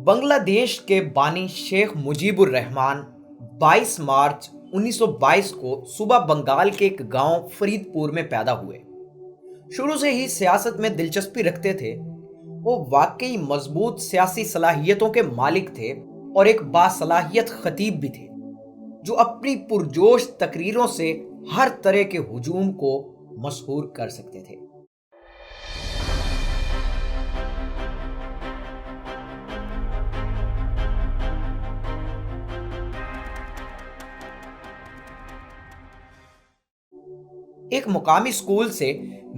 بنگلہ دیش کے بانی شیخ مجیب الرحمان 22 مارچ 1922 کو صوبہ بنگال کے ایک گاؤں فرید پور میں پیدا ہوئے۔ شروع سے ہی سیاست میں دلچسپی رکھتے تھے۔ وہ واقعی مضبوط سیاسی صلاحیتوں کے مالک تھے اور ایک باصلاحیت خطیب بھی تھے جو اپنی پرجوش تقریروں سے ہر طرح کے ہجوم کو مسحور کر سکتے تھے۔ ایک مقامی اسکول سے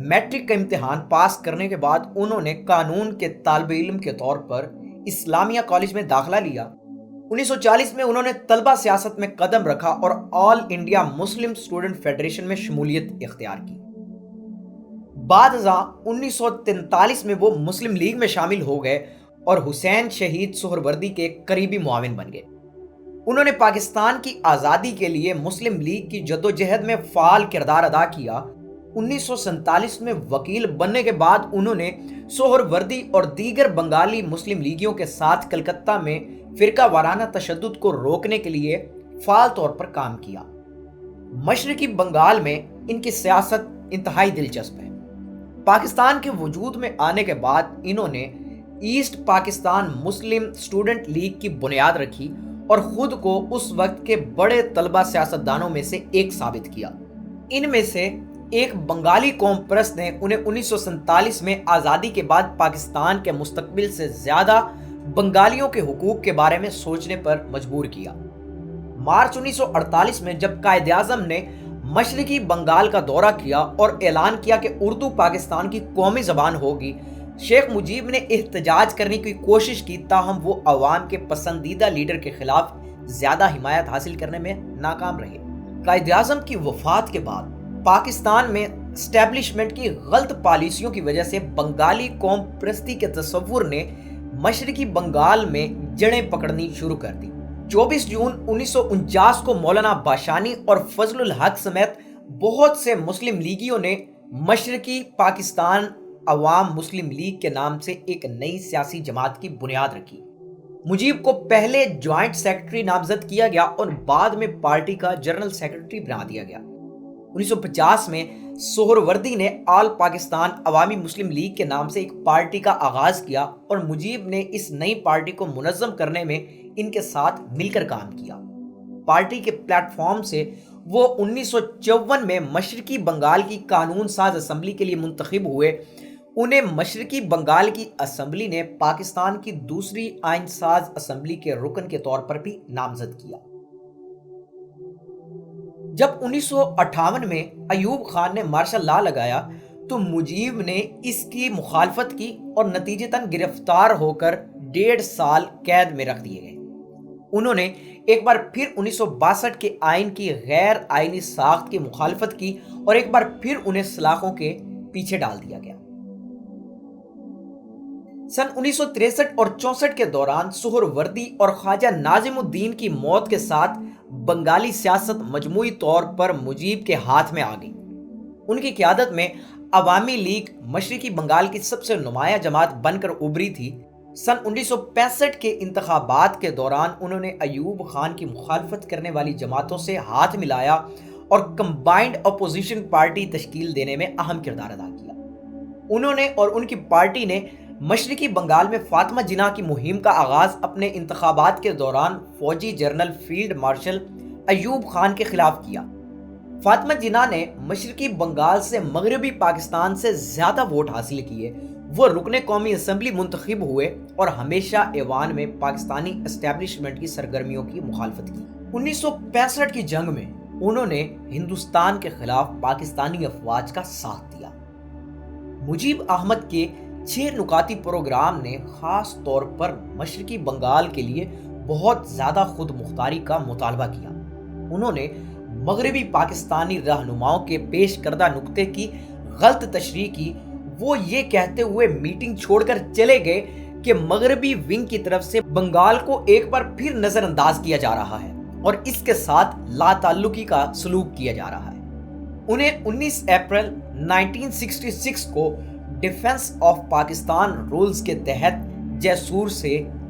میٹرک کا امتحان پاس کرنے کے بعد انہوں نے قانون کے طالب علم کے طور پر اسلامیہ کالج میں داخلہ لیا۔ 1940 میں انہوں نے طلبہ سیاست میں قدم رکھا اور آل انڈیا مسلم اسٹوڈنٹ فیڈریشن میں شمولیت اختیار کی۔ بعد ازاں 1943 میں وہ مسلم لیگ میں شامل ہو گئے اور حسین شہید سہروردی کے قریبی معاون بن گئے۔ انہوں نے پاکستان کی آزادی کے لیے مسلم لیگ کی جدوجہد میں فعال کردار ادا کیا۔ 1947 میں وکیل بننے کے بعد انہوں نے سہروردی اور دیگر بنگالی مسلم لیگیوں کے ساتھ کلکتہ میں فرقہ وارانہ تشدد کو روکنے کے لیے فعال طور پر کام کیا۔ مشرقی بنگال میں ان کی سیاست انتہائی دلچسپ ہے۔ پاکستان کے وجود میں آنے کے بعد انہوں نے East Pakistan Muslim Student League کی بنیاد رکھی اور خود کو اس وقت کے بڑے طلبہ سیاستدانوں میں سے ایک ثابت کیا۔ ان میں سے ایک بنگالی قوم پرست نے انہیں 1947 میں آزادی کے بعد پاکستان کے مستقبل سے زیادہ بنگالیوں کے حقوق کے بارے میں سوچنے پر مجبور کیا۔ مارچ 1948 میں جب قائد اعظم نے مشرقی بنگال کا دورہ کیا اور اعلان کیا کہ اردو پاکستان کی قومی زبان ہوگی، شیخ مجیب نے احتجاج کرنے کی کوشش کی، تاہم وہ عوام کے پسندیدہ لیڈر کے خلاف زیادہ حمایت حاصل کرنے میں ناکام رہے۔ قائد اعظم کی وفات کے بعد پاکستان میں اسٹیبلشمنٹ کی غلط پالیسیوں کی وجہ سے بنگالی قوم پرستی کے تصور نے مشرقی بنگال میں جڑیں پکڑنی شروع کر دی۔ 24 جون 1949 کو مولانا باشانی اور فضل الحق سمیت بہت سے مسلم لیگیوں نے مشرقی پاکستان عوام مسلم لیگ کے نام سے ایک نئی سیاسی جماعت کی بنیاد رکھی۔ مجیب کو پہلے جوائنٹ سیکرٹری نامزد کیا گیا اور بعد میں پارٹی کا جنرل سیکرٹری بنا دیا گیا۔ 1950 میں سہروردی نے آل پاکستان عوامی مسلم لیگ کے نام سے ایک پارٹی کا آغاز کیا اور مجیب نے اس نئی پارٹی کو منظم کرنے میں ان کے ساتھ مل کر کام کیا۔ پارٹی کے پلیٹ فارم سے وہ 1954 میں مشرقی بنگال کی قانون ساز اسمبلی کے لیے منتخب ہوئے۔ انہیں مشرقی بنگال کی اسمبلی نے پاکستان کی دوسری آئین ساز اسمبلی کے رکن کے طور پر بھی نامزد کیا۔ جب 1958 میں ایوب خان نے مارشل لا لگایا تو مجیب نے اس کی مخالفت کی اور نتیجتاً گرفتار ہو کر 1.5 سال قید میں رکھ دیے گئے۔ انہوں نے ایک بار پھر 1962 کے آئین کی غیر آئینی ساخت کی مخالفت کی اور ایک بار پھر انہیں سلاخوں کے پیچھے ڈال دیا گیا۔ سن 1963 اور 64 کے دوران سہروردی اور خواجہ ناظم الدین کی موت کے ساتھ بنگالی سیاست مجموعی طور پر مجیب کے ہاتھ میں آ گئی۔ ان کی قیادت میں عوامی لیگ مشرقی بنگال کی سب سے نمایاں جماعت بن کر ابھری تھی۔ سن 1965 کے انتخابات کے دوران انہوں نے ایوب خان کی مخالفت کرنے والی جماعتوں سے ہاتھ ملایا اور کمبائنڈ اپوزیشن پارٹی تشکیل دینے میں اہم کردار ادا کیا۔ انہوں نے اور ان کی پارٹی نے مشرقی بنگال میں فاطمہ جناح کی مہم کا آغاز اپنے انتخابات کے دوران فوجی general field marshal Ayub Khan کے خلاف کیا۔ فاطمہ جناح نے مشرقی بنگال سے مغربی پاکستان سے زیادہ ووٹ حاصل کیے۔ وہ رکن قومی اسمبلی منتخب ہوئے اور ہمیشہ ایوان میں پاکستانی اسٹیبلشمنٹ کی سرگرمیوں کی مخالفت کی۔ 1965 کی جنگ میں انہوں نے ہندوستان کے خلاف پاکستانی افواج کا ساتھ دیا۔ مجیب احمد کے 6 نکاتی پروگرام نے خاص طور پر مشرقی بنگال کے لیے بہت زیادہ خود مختاری کا مطالبہ کیا۔ انہوں نے مغربی پاکستانی رہنماؤں کے پیش کردہ نکتے کی غلط تشریح کی۔ وہ یہ کہتے ہوئے میٹنگ چھوڑ کر چلے گئے کہ مغربی ونگ کی طرف سے بنگال کو ایک بار پھر نظر انداز کیا جا رہا ہے اور اس کے ساتھ لا تعلقی کا سلوک کیا جا رہا ہے۔ انہیں 19 اپریل 1966 کو ڈیفنس آف پاکستان رولز کے تحت جیسور سے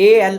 AL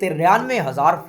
93,000